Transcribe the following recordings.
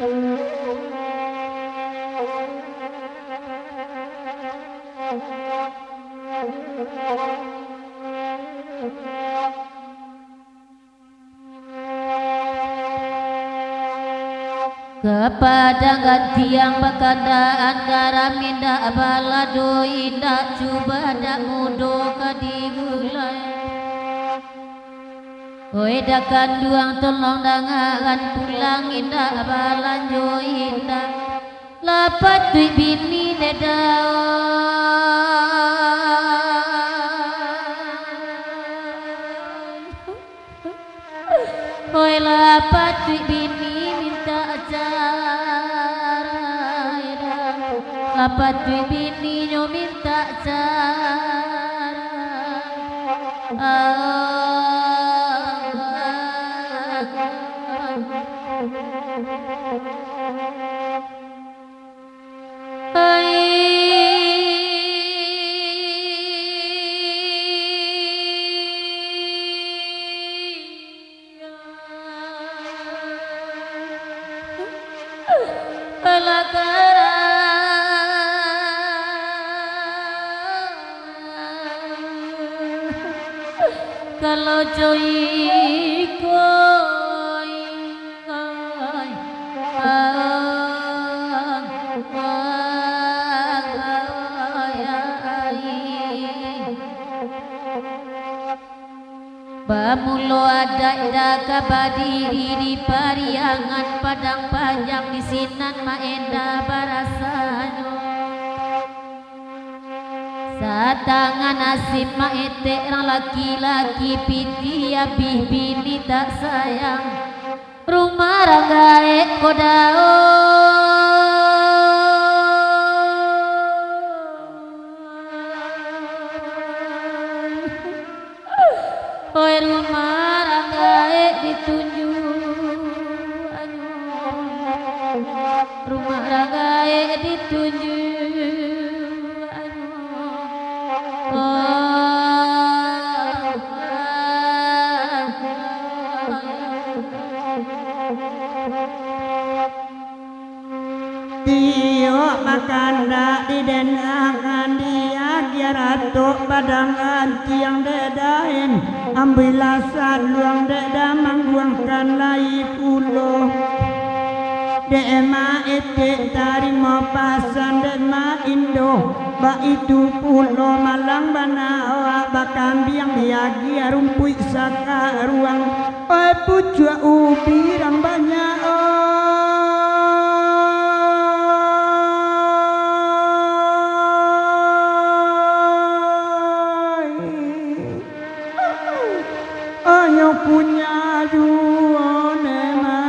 Kepada tiang bekandaan garam indah balado indah coba dak mudo kadigulai oi dakan duang tolong dangan pulang indah balanjo indah lapat duit bini dedao oi lapat duit bini lapat duit bini nyo minta cara kalau joy koi bamulo ada kabadiri di pariangan padang panjang di sinan maenda barasanyo satangan nasib maete orang laki-laki piti abih bini tak sayang rumah ranggae kodao oi rumah ranggae ditunjuk rumah ranggae ditunjuk Tio makanda di denangan dia giarato padangan tiang dedain ambilasan luang deda mangguangkan lai pulo dema ete tarimo pasan dema indo ba itu pulo malang banawa bakambiang diagi rumpui saka ruang oi pucua ubi rang banyak punya dua nema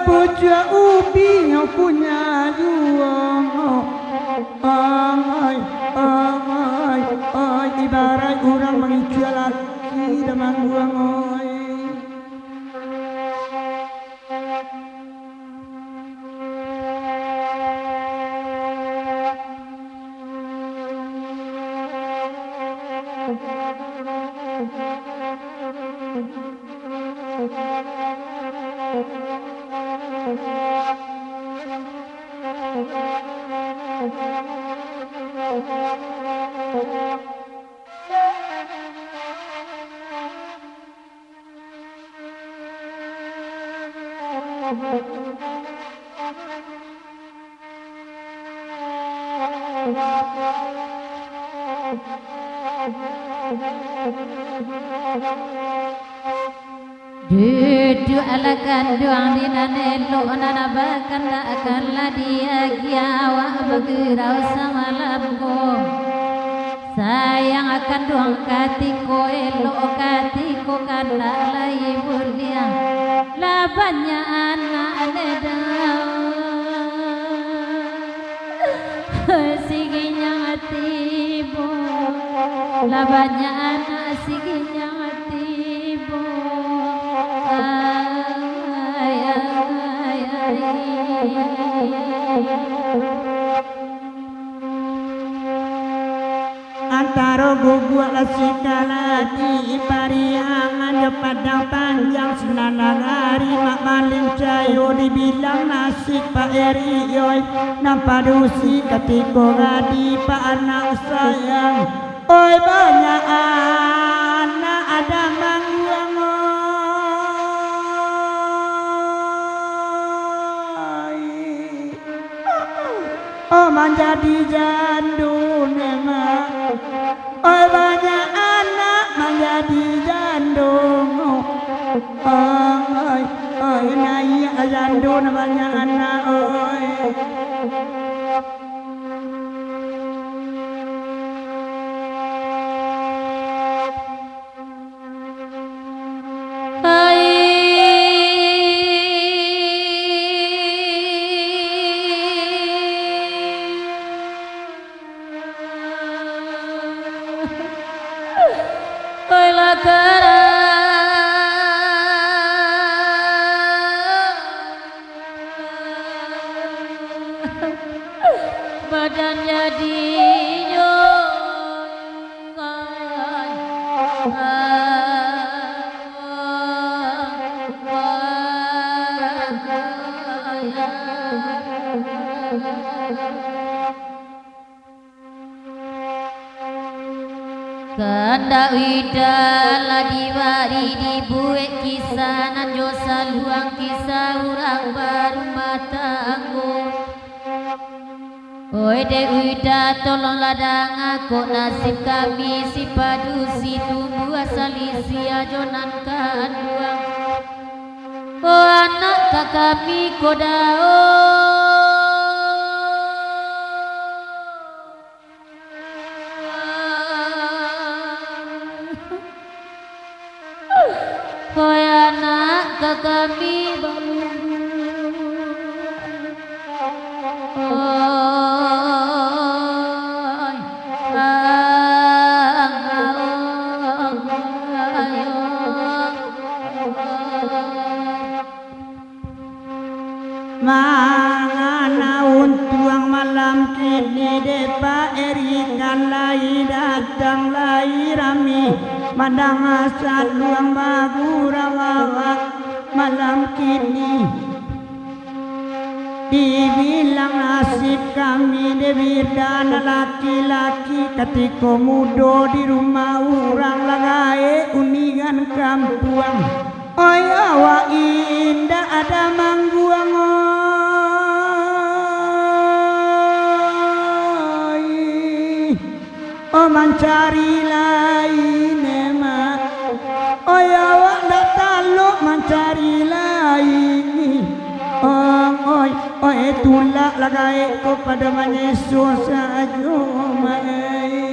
puja ubi yang punya dua ibarat orang mengijual laki dengan buang Duduk ala kanduang di nanelo nanabakan tak akan dia giawa bergerau sama labko sayang akan duang katiko elok katiko kanda lai mulia labanya anak ledau siginya matibu labanya anak siginya matibu antara gugua sikala di pariangan padang panjang senanang hari mak maling cayo dibilang nasib Pak Eri yoy nampak dusi ketika gadi Pak anak sayang oi banyak anak ada mangguang oh menjadi jandun emak oi banyak anak menjadi jandung oi oi naik jandun banyak anak oi badan jadi Kanda widala diwari dibuek kisah nanjo saluang kisah urang baru mata anggo oi dek wida tolong ladang aku nasib kami si padu si tumbuh asal isi ajonan kanduang oh anak kakami kodao koi anak kami manganaun tuang malam kini depa erikan lai datang lai rami madang asal luang bagurawawa malam kini dibilang nasib kami debirdan laki-laki ketika muda di rumah orang lagai unigan kampuang oi awak indah ada mangguang oi oh mencari lain emak oi awak dak taluk mencari lain oi oi tulak lagai kepada Yesus saja mai